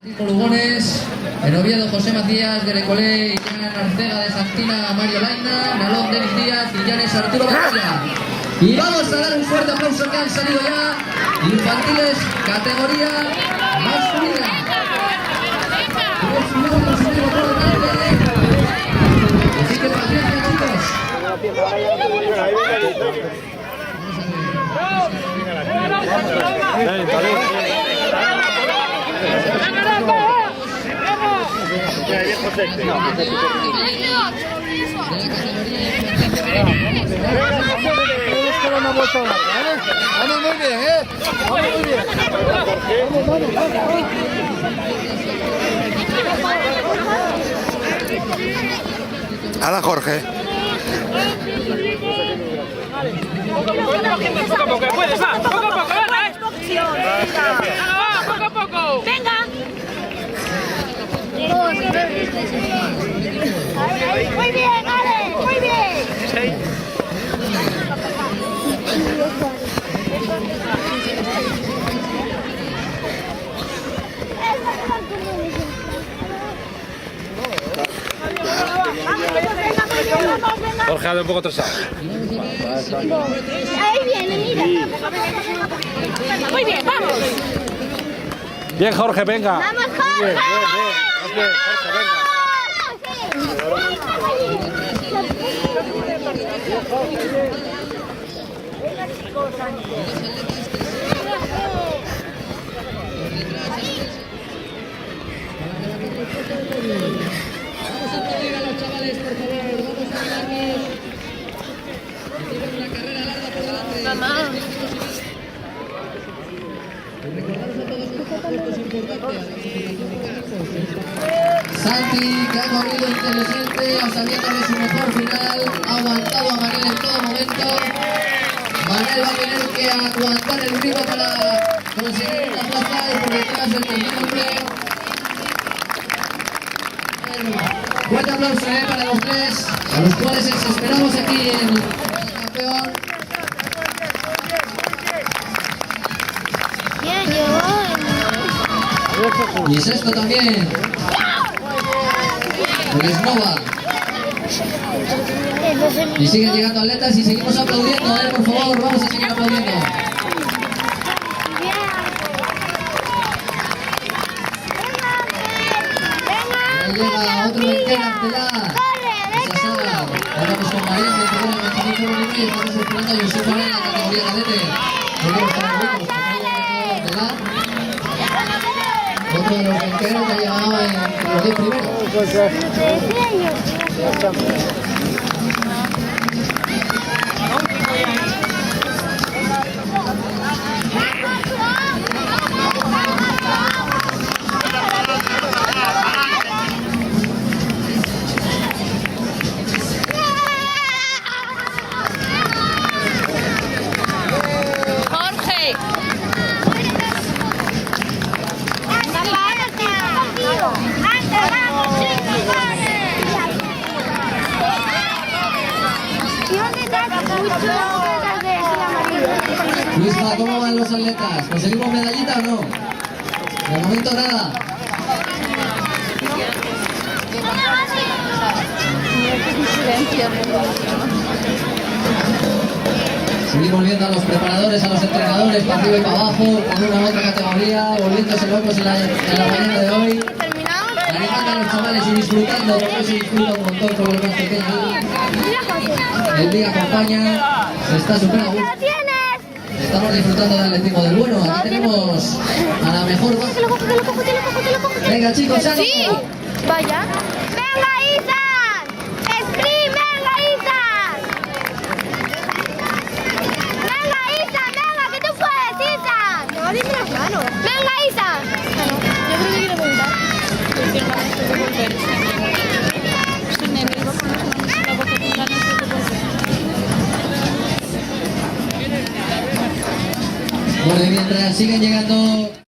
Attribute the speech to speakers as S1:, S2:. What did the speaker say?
S1: Lugones, en Oviedo José Macías, de Recolé, Jan Arcega de Santina, Mario Laina, Nalón Denis Díaz y Llanes Arturo Batalla. Y vamos a dar un fuerte aplauso que han salido ya infantiles, categoría masculina. Así que paciencia, chicos.
S2: Vamos muy bien, vamos muy bien. Hala, Jorge.
S3: Poco a poco, puedes, va, poco a poco, va, poco a poco. Venga.
S4: Muy bien, Ale, muy bien.
S2: Jorge anda un poco atrasado.
S4: Ahí viene, mira.
S3: Muy bien, vamos.
S2: Bien, Jorge, venga.
S4: Vamos, Jorge.
S2: Bien, Jorge, venga.
S1: Vamos a aplaudir a los chavales, por favor. Vamos a animarnos. Tienen una carrera larga por delante.
S3: Mamá.
S1: Recordaros a todos que este es importante. Santi, que ha corrido inteligente, a sabiendas de su mejor final, ha aguantado a Manel en todo momento. Manel va a tener que aguantar el ritmo para conseguir una plaza y por detrás el tercer hombre. Fuerte aplauso para los tres, a los cuales les esperamos aquí en el campeón.
S4: Bien, llegó.
S1: Y sexto también. El Snova. Y siguen llegando atletas y seguimos aplaudiendo, por favor, vamos a seguir aplaudiendo. Ahí llega otro Benquera Artelar. Esa sala. Vamos con María, que queda en el camino y estamos esperando a Josep María en la categoría cadete. Otro de los Benqueros que ha llegado en los 10 primeros.
S3: Jorge.
S1: Luisma, ¿cómo van los atletas? ¿Conseguimos medallita o no? De momento nada. Seguimos viendo a los preparadores, a los entrenadores, para arriba y para abajo, con una u otra categoría, volviéndose locos en la mañana de hoy. Animando a los chavales y disfrutando, porque se disfruta un montón con los más pequeños. El día acompaña, se está súper a gusto. Estamos disfrutando del atletismo del bueno. Aquí tenemos a la mejor. Venga, chicos, ánimo.
S3: Sí.
S4: Vaya. ¡Venga, Izan! ¡Sprint, venga, Izan! ¡Venga, Izan, venga, que tú puedes, Izan! No, dime las manos. ¡Venga, Izan! Yo creo que quiero preguntar.
S1: Bueno, y mientras siguen llegando